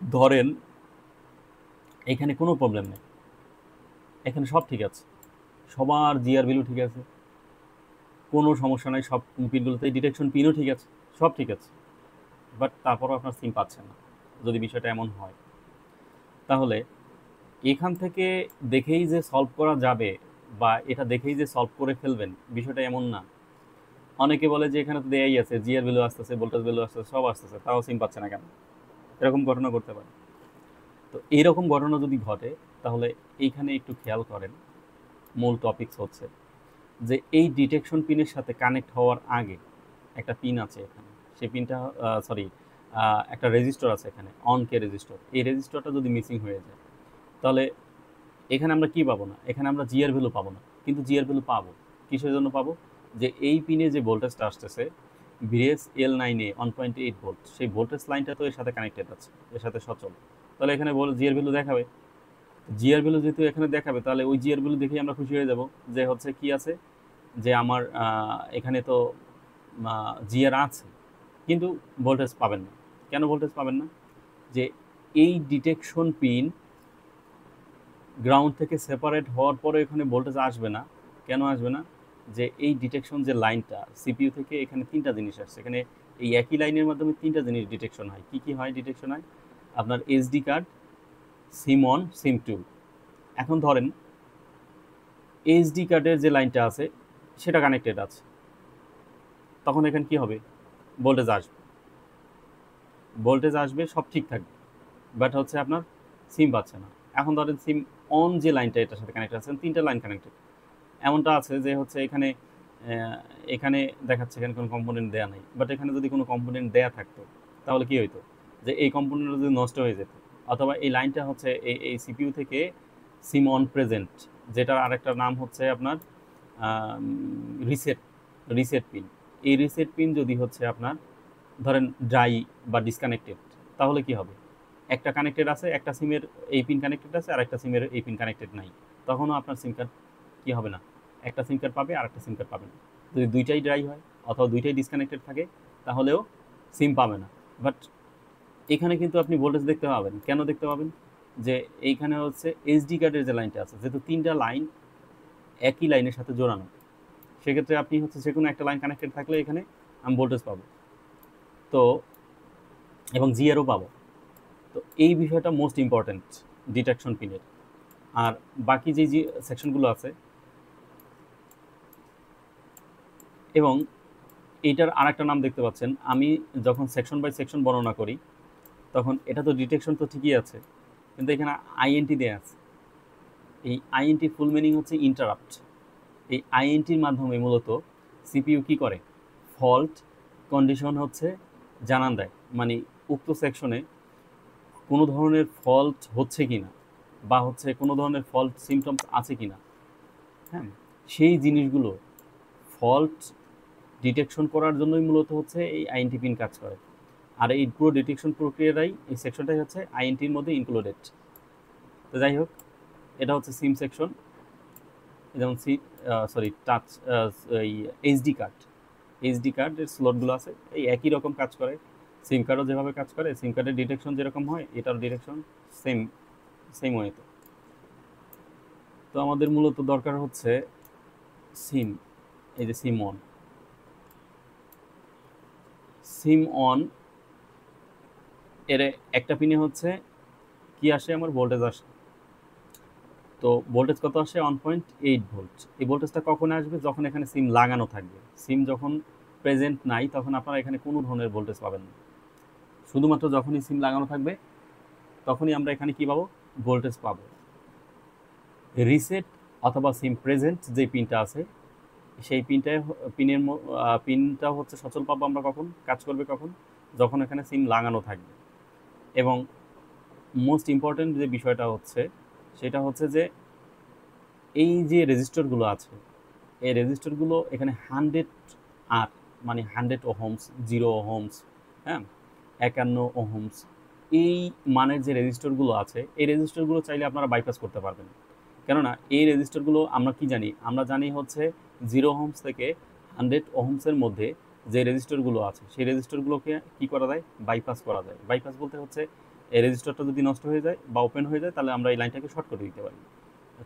ধরেন এখানে কোনো প্রবলেম নেই, এখানে সব ঠিক আছে, সবার জিআর ভ্যালু ঠিক আছে, কোনো সমস্যা নাই, সব পিনগুলোতে ডিটেকশন পিনও ঠিক আছে, সব ঠিক আছে, বাট তারপরও আপনার সিম পাচ্ছেন না। যদি বিষয়টা এমন হয়, তাহলে এখান থেকে দেখেই যে সলভ করা যাবে বা এটা দেখেই যে সলভ করে ফেলবেন, বিষয়টা এমন না। অনেকে বলে যে এখানে তো দেয়াই আছে, জিআর ভ্যালু আসতেছে, ভোল্টেজ ভ্যালু আসতেছে, সব আসতেছে, তাও সিম পাচ্ছে না কেন? এরকম ঘটনা করতে পারে। তো এইরকম ঘটনা যদি ঘটে, তাহলে এইখানে একটু খেয়াল করেন। মূল টপিকস হচ্ছে যে এই ডিটেকশন পিনের সাথে কানেক্ট হওয়ার আগে একটা পিন আছে এখানে, সেই পিনটা একটা রেজিস্টর আছে এখানে, অন কে রেজিস্টর। এই রেজিস্টরটা যদি মিসিং হয়ে যায়, তাহলে এখানে আমরা কি পাবো না, এখানে আমরা জিআর ভ্যালু পাবো না। কিন্তু জিআর ভ্যালু পাবো কিসের জন্য পাবো? যে এই পিনে যে ভোল্টেজটা আসতেছে ভিএস L9A 1.8 ভোল্ট, সেই ভোল্টেজ লাইনটা তো এর সাথে কানেক্টেড আছে, এর সাথে সচল। তাহলে এখানে জিআর ভ্যালু দেখাবে। জিআর ভ্যালু যেহেতু এখানে দেখাবে, তাহলে ওই জিআর ভ্যালু দেখেই আমরা খুশি হয়ে যাব যে হচ্ছে কি আছে, যে আমার এখানে তো জিআর আছে, কিন্তু ভোল্টেজ পাবেন না। কেন ভোল্টেজ পাবেন না? যে এই ডিটেকশন পিন গ্রাউন্ড থেকে সেপারেট হওয়ার পরে এখানে ভোল্টেজ আসবে না। কেন আসবে না? যে এই ডিটেকশন যে লাইনটা সিপিইউ থেকে, এখানে তিনটা জিনিস আসছে, এখানে এই একই লাইনের মাধ্যমে তিনটা জিনিস ডিটেকশন হয়। কি কি হয় ডিটেকশন হয়? আপনার SD card, sim one, sim two. এখন ধরেন এইচডি কার্ডের যে লাইনটা আছে সেটা কানেক্টেড আছে, তখন এখানে কি হবে? ভোল্টেজ আসবে, ভোল্টেজ আসবে, সব ঠিক থাকবে, বাট হচ্ছে আপনার সিম পাচ্ছে না। এখন ধরেন সিম অন যে লাইনটা এটার সাথে কানেক্টেড আছে, তিনটা লাইন কানেক্টেড, এমনটা আছে যে হচ্ছে এখানে এখানে দেখাচ্ছে এখানে কোনো কম্পোনেন্ট দেয়া নেই, বাট এখানে যদি কোনো কম্পোনেন্ট দেয়া থাকতো, তাহলে কি হইতো? যে এই কম্পোনেন্টটা যদি নষ্ট হয়ে যেত, অথবা এই লাইনটা হচ্ছে এই সিপিইউ থেকে সিম অন প্রেজেন্ট, যেটার আরেকটা নাম হচ্ছে আপনার রিসেট রিসেট পিন। এই রিসেট পিন যদি হচ্ছে আপনার ধরেন ড্রাই বা ডিসকানেক্টেড, তাহলে কি হবে? একটা কানেক্টেড আছে, একটা সিমের এই পিন কানেক্টেড আছে, আর একটা সিমের এই পিন কানেক্টেড নাই, তখনও আপনার সিম কার্ড কি হবে না, একটা সিম কার্ড পাবে আর একটা সিম কার্ড পাবে না। যদি দুইটাই ড্রাই হয় অথবা দুইটাই ডিসকানেক্টেড থাকে, তাহলেও সিম পাবে না। বাট এখানে কিন্তু আপনি ভোল্টেজ দেখতে পাবেন। কেন দেখতে পাবেন? যে এইখানে হচ্ছে এইচডি কার্ডের যে লাইনটা আছে, যেহেতু তিনটা লাইন একই লাইনের সাথে জোড়ানো, সেক্ষেত্রে আপনি হচ্ছে যে কোনো একটা লাইন কানেক্টেড থাকলে এখানে আমি ভোল্টেজ পাবো, তো এবং জিআরও পাবো। তো এই বিষয়টা মোস্ট ইম্পর্ট্যান্ট ডিটেকশন পিনের। আর বাকি যে সেকশনগুলো আছে, এবং এইটার আর একটা নাম দেখতে পাচ্ছেন, আমি যখন সেকশন বাই সেকশন বর্ণনা করি, তখন এটা তো ডিটেকশন তো ঠিকই আছে, কিন্তু এখানে আইএনটি দেয়া আছে। এই আইএনটি ফুল মিনিং হচ্ছে ইন্টারাপ্ট। এই আইএনটির মাধ্যমে মূলত সিপিইউ কি করে? ফল্ট কন্ডিশন হচ্ছে জানান দেয়, মানে উক্ত সেকশনে কোনো ধরনের ফল্ট হচ্ছে কিনা, বা হচ্ছে কোনো ধরনের ফল্ট সিমটমস আছে কিনা, হ্যাঁ, সেই জিনিসগুলো ফল্ট ডিটেকশন করার জন্যই মূলত হচ্ছে এই আইএনটি পিন কাজ করে। আর এই পুরো ডিটেকশন প্রক্রিয়াটাই, এই সেকশনটাই হচ্ছে আইএনটির মধ্যে ইনক্লুডেড। তো যাই হোক, এটা হচ্ছে সিম সেকশন। যেমন টাচ, এই এইচডি কার্ডের স্লটগুলো আছে, এই একই রকম কাজ করে। সিম কার্ডও যেভাবে কাজ করে, সিম কার্ডের ডিটেকশন যেরকম হয়, এটার ডিটেকশন সেম সেম ওয়েতে। তো আমাদের মূলত দরকার হচ্ছে সিম, এই যে সিম সিম অন এর একটা পিনে হচ্ছে কি আসে, আমার ভোল্টেজ আসে। তো ভোল্টেজ কত আসে? 1.8 ভোল্ট। এই ভোল্টেজটা কখন আসবে? যখন এখানে সিম লাগানো থাকবে। সিম যখন প্রেজেন্ট নাই তখন আপনারা এখানে কোনো ধরনের ভোল্টেজ পাবেন না। শুধুমাত্র যখনই সিম লাগানো থাকবে তখনই আমরা এখানে কি পাবো? ভোল্টেজ পাবো। রিসেট অথবা সিম প্রেজেন্ট যে পিনটা আছে সেই পিনটা হচ্ছে সচল পাবো আমরা কখন? কাজ করবে কখন? যখন এখানে সিম লাগানো থাকবে। এবং মোস্ট ইম্পর্টেন্ট যে বিষয়টা হচ্ছে সেটা হচ্ছে যে এই যে রেজিস্টরগুলো আছে এই রেজিস্টরগুলো এখানে 100 আর মানে 100 ওহমস, 0 ওহমস, হ্যাঁ, 51 ওহমস, এই মানের যে রেজিস্টরগুলো আছে এই রেজিস্টরগুলো চাইলে আপনারা বাইপাস করতে পারবেন। কেননা এই রেজিস্টরগুলো আমরা কি জানি? আমরা জানি হচ্ছে 0 ওহমস থেকে 100 ওহমসের মধ্যে যে রেজিস্টরগুলো আছে সেই রেজিস্টরগুলোকে কি করা যায়? বাইপাস করা যায়। বাইপাস বলতে হচ্ছে এই রেজিস্টরটা যদি নষ্ট হয়ে যায় বা ওপেন হয়ে যায় তাহলে আমরা এই লাইনটাকে শর্ট করে দিতে পারি,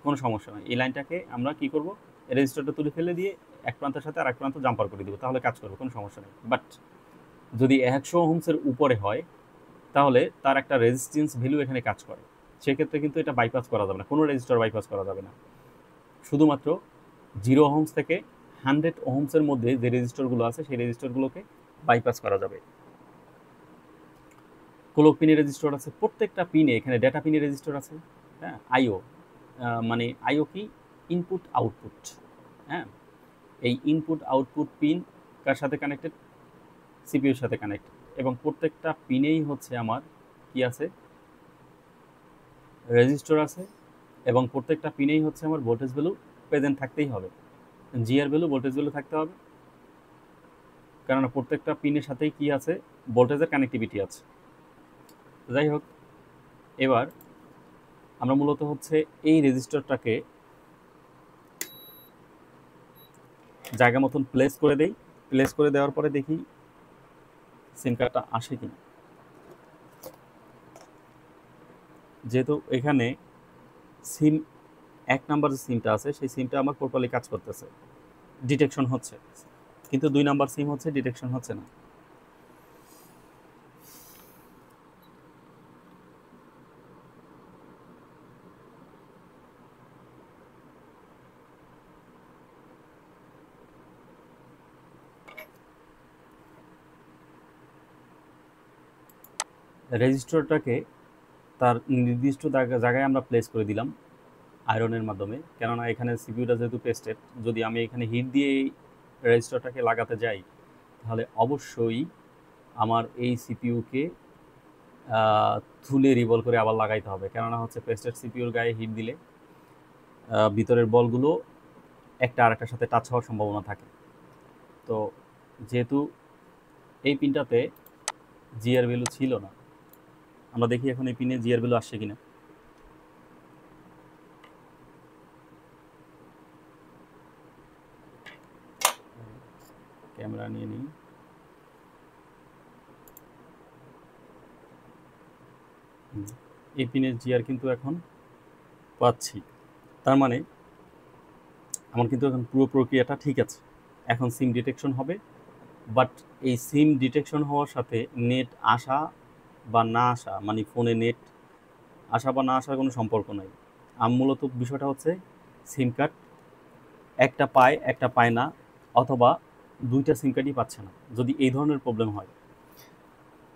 কোনো সমস্যা নয়। এই লাইনটাকে আমরা কি করব? রেজিস্টারটা তুলে ফেলে দিয়ে এক প্রান্তের সাথে আরেক প্রান্ত জাম্পার করে দিব, তাহলে কাজ করবে, কোনো সমস্যা নেই। বাট যদি 100 ওহমসের উপরে হয় তাহলে তার একটা রেজিস্ট্যান্স ভ্যালু এখানে কাজ করে। সেক্ষেত্রে কিন্তু এটা বাইপাস করা যাবে না, কোনো রেজিস্টার বাইপাস করা যাবে না। শুধুমাত্র 0 ওহমস থেকে 100 ওহমসের মধ্যে যে রেজিস্টারগুলো আছে সেই রেজিস্টারগুলোকে বাইপাস করা যাবে। ক্লক পিনের রেজিস্টার আছে, প্রত্যেকটা পিনে এখানে ডেটা পিনের রেজিস্টার আছে, হ্যাঁ। আইও মানে আইও কি? ইনপুট আউটপুট, হ্যাঁ। এই ইনপুট আউটপুট পিন কার সাথে কানেক্টেড? সিপিইউর সাথে কানেক্টেড। এবং প্রত্যেকটা পিনেই হচ্ছে আমার কি আছে? রেজিস্টার আছে। এবং প্রত্যেকটা পিনেই হচ্ছে আমার ভোল্টেজ ভ্যালু প্রেজেন্ট থাকতেই হবে, জিআর ভ্যালু, ভোল্টেজ ভ্যালু থাকতে হবে। কেননা প্রত্যেকটা পিনের সাথেই কি আছে? ভোল্টেজের কানেক্টিভিটি আছে। যাই হোক, এবার আমরা মূলত হচ্ছে এই রেজিস্টারটাকে জায়গা মতন প্লেস করে দেই। প্লেস করে দেওয়ার পরে দেখি সিম কার্ডটা আসে কিনা। যেহেতু এখানে সিম 1 নাম্বার যে সিমটা আছে সেই সিমটা আমার প্রপারলি কাজ করতেছে, ডিটেকশন হচ্ছে, কিন্তু 2 নাম্বার সিম হচ্ছে ডিটেকশন হচ্ছে না। রেজিস্টারটাকে তার নির্দিষ্ট জায়গায় আমরা প্লেস করে দিলাম আয়রনের মাধ্যমে। কেননা এখানে সিপিইউটা যেহেতু পেস্টেড, যদি আমি এখানে হিট দিয়ে রেজিস্টারটাকে লাগাতে যাই তাহলে অবশ্যই আমার এই সিপিইউকে তুলে রিভলভ করে আবার লাগাইতে হবে। কেননা হচ্ছে পেস্টেড সিপিইউর গায়ে হিট দিলে ভিতরের বলগুলো একটা আরেকটার সাথে টাচ হওয়ার সম্ভাবনা থাকে। তো যেহেতু এই পিনটাতে জিআর ভ্যালু ছিল না, আমরা দেখি এখন এই পিনে জিআর ভ্যালু আসছে কিনা। ক্যামেরা নিয়ে নিই। এই পিনের জিআর কিন্তু এখন পাচ্ছি, তার মানে আমার কিন্তু এখন পুরো প্রক্রিয়াটা ঠিক আছে। এখন সিম ডিটেকশন হবে, বাট এই সিম ডিটেকশন হওয়ার সাথে নেট আসা বা না আসা, মানে ফোনে নেট আসা বা না আসার কোনো সম্পর্ক নাই। মূলত বিষয়টা হচ্ছে সিম কার্ড একটা পায় একটা পায় না, অথবা দুইটা সিম কার্ডই পাচ্ছে না। যদি এই ধরনের প্রবলেম হয়,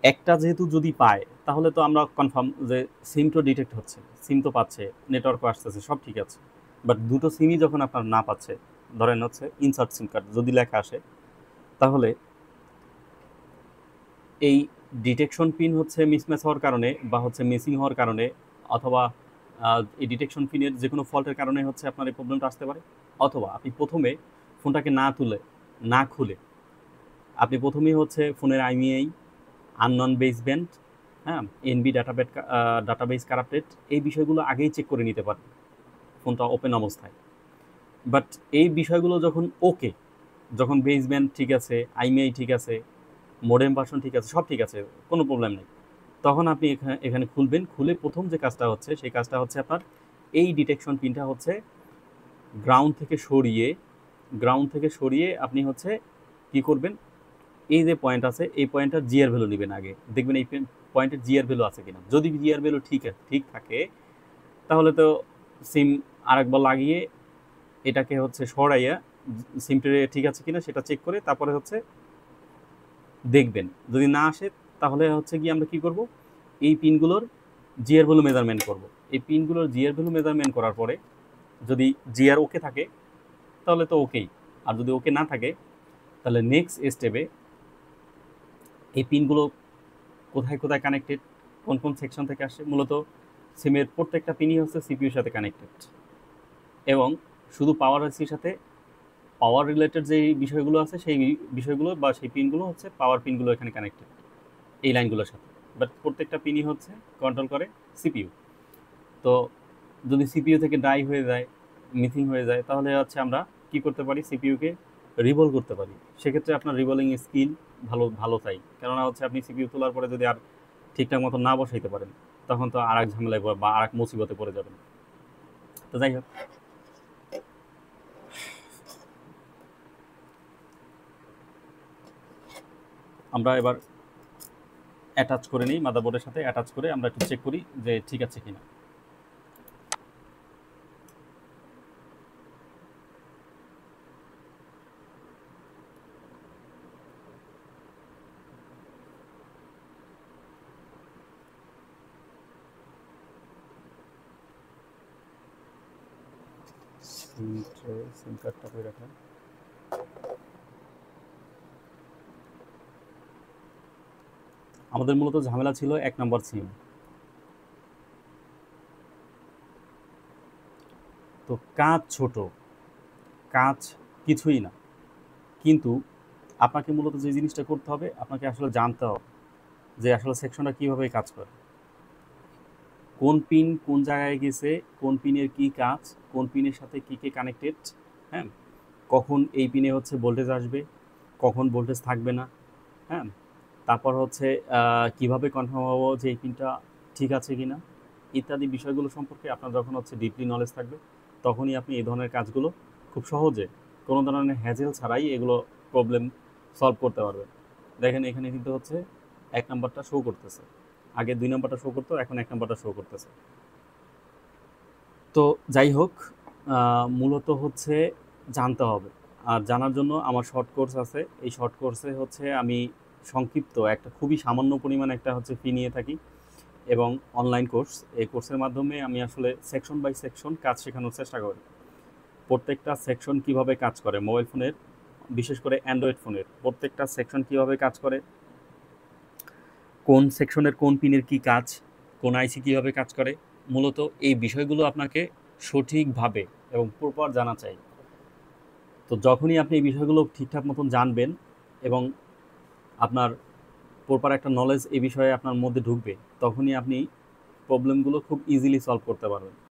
একটা যেহেতু যদি পায় তাহলে তো আমরা কনফার্ম যে সিম তো ডিটেক্ট হচ্ছে, সিম তো পাচ্ছে, নেটওয়ার্কও আসতেছে, সব ঠিক আছে। বাট দুটো সিমই যখন আপনার না পাচ্ছে, ধরেন হচ্ছে ইনসার্ট সিম কার্ড যদি লেখা আসে, তাহলে এই ডিটেকশন পিন হচ্ছে মিসম্যাচ হওয়ার কারণে বা হচ্ছে মিসিং হওয়ার কারণে, অথবা এই ডিটেকশন পিনের যে কোনো ফল্টের কারণে হচ্ছে আপনার এই প্রবলেমটা আসতে পারে। অথবা আপনি প্রথমে ফোনটাকে না খুলে আপনি প্রথমেই হচ্ছে ফোনের আইমিআই, আননন বেসব্যান্ড, হ্যাঁ, এনবি ডাটাবেস কারাপ্টেড, এই বিষয়গুলো আগেই চেক করে নিতে পারেন ফোনটা ওপেন অবস্থায়। বাট এই বিষয়গুলো যখন ওকে, যখন বেসব্যান্ড ঠিক আছে, আইমিআই ঠিক আছে, মোডেম ভার্সন ঠিক আছে, সব ঠিক আছে, কোনো প্রবলেম নেই, তখন আপনি এখানে খুলবেন। খুলে প্রথম যে কাজটা হচ্ছে সেই কাজটা হচ্ছে আপনার এই ডিটেকশন পিনটা হচ্ছে গ্রাউন্ড থেকে সরিয়ে আপনি হচ্ছে কি করবেন? এই যে পয়েন্ট আছে এই পয়েন্টটার জিআর ভ্যালু নেবেন আগে, দেখবেন এই পয়েন্টের জিআর ভ্যালু আছে কিনা। যদি জিআর ভ্যালু ঠিক থাকে তাহলে তো সিম আরেকবার লাগিয়ে এটাকে হচ্ছে সরাইয়া সিমটা ঠিক আছে কিনা সেটা চেক করে তারপরে হচ্ছে দেখবেন। যদি না আসে তাহলে হচ্ছে কি আমরা কি করব, এই পিনগুলোর জিআর ভ্যালু মেজারমেন্ট করব। এই পিনগুলোর জিআর ভ্যালু মেজারমেন্ট করার পরে যদি জিআর ওকে থাকে তাহলে তো ওকেই, আর যদি ওকে না থাকে তাহলে নেক্সট স্টেপে এই পিনগুলো কোথায় কোথায় কানেক্টেড, কোন কোন সেকশন থেকে আসে। মূলত সিমের প্রত্যেকটা পিনই হচ্ছে সিপিইউর সাথে কানেক্টেড, এবং শুধু পাওয়ার আইসির সাথে পাওয়ার রিলেটেড যে বিষয়গুলো আছে সেই বিষয়গুলো বা সেই পিনগুলো হচ্ছে পাওয়ার পিনগুলো এখানে কানেক্টেড এই লাইনগুলোর সাথে। বাট প্রত্যেকটা পিনই হচ্ছে কন্ট্রোল করে সিপিইউ। তো যদি সিপিইউ থেকে ডাই হয়ে যায়, মিসিং হয়ে যায়, তাহলে হচ্ছে আমরা কি করতে পারি, সিপিইউকে রিভলভ করতে পারি। সেক্ষেত্রে আপনার রিভলভিং স্কিল ভালো চাই, কেননা হচ্ছে আপনি সিপিইউ তোলার পরে যদি আর ঠিকঠাক মতো না বসাইতে পারেন তখন তো আর এক ঝামেলায় বা আর এক মুসিবতে পড়ে যাবেন। তো যাই হোক, আমরা এবার অ্যাটাচ করে নিই, মাদারবোর্ডের সাথে অ্যাটাচ করে আমরা একটু চেক করি যে ঠিক আছে কিনা। সিম কার্ডটা করে রাখা। আমাদের মূলত ঝামেলা ছিল 1 নম্বর সিম। তো কাজ ছোট, কাজ কিছুই না, কিন্তু আপনাকে মূলত যে জিনিসটা করতে হবে, আপনাকে আসলে জানতে হবে যে আসলে সেকশনটা কীভাবে কাজ করে, কোন পিন কোন জায়গায় গেছে, কোন পিনের কি কাজ, কোন পিনের সাথে কী কী কানেক্টেড, হ্যাঁ, কখন এই পিনে হচ্ছে ভোল্টেজ আসবে, কখন ভোল্টেজ থাকবে না, হ্যাঁ, তারপর হচ্ছে কিভাবে কনফার্ম হবো যে এই পিনটা ঠিক আছে কিনা, ইত্যাদি বিষয়গুলো সম্পর্কে আপনার যখন হচ্ছে ডিপলি নলেজ থাকবে তখনই আপনি এই ধরনের কাজগুলো খুব সহজে কোনো ধরনের হ্যাজেল ছাড়াই এগুলো প্রবলেম সলভ করতে পারবেন। দেখেন এখানে কিন্তু হচ্ছে 1 নাম্বারটা শো করতেছে, আগে 2 নাম্বারটা শো করতো, এখন 1 নাম্বারটা শো করতেছে। তো যাই হোক, মূলত হচ্ছে জানতে হবে। আর জানার জন্য আমার শর্ট কোর্স আছে, এই শর্ট কোর্সে হচ্ছে আমি সংক্ষিপ্ত একটা খুবই সামান্য পরিমাণ একটা হচ্ছে ফি নিয়ে থাকি, এবং অনলাইন কোর্স, এই কোর্সের মাধ্যমে আমি আসলে সেকশন বাই সেকশন কাজ শেখানোর চেষ্টা করি। প্রত্যেকটা সেকশন কিভাবে কাজ করে, মোবাইল ফোনের বিশেষ করে অ্যান্ড্রয়েড ফোনের প্রত্যেকটা সেকশন কিভাবে কাজ করে, কোন সেকশনের কোন পিনের কি কাজ, কোন আইসি কীভাবে কাজ করে, মূলত এই বিষয়গুলো আপনাকে সঠিকভাবে এবং প্রপার জানা চাই। তো যখনই আপনি এই বিষয়গুলো ঠিকঠাক মতন জানবেন এবং আপনার প্রপার একটা নলেজ এই বিষয়ে আপনার মধ্যে ঢুকবে, তখনই আপনি প্রবলেমগুলো খুব ইজিলি সলভ করতে পারবেন।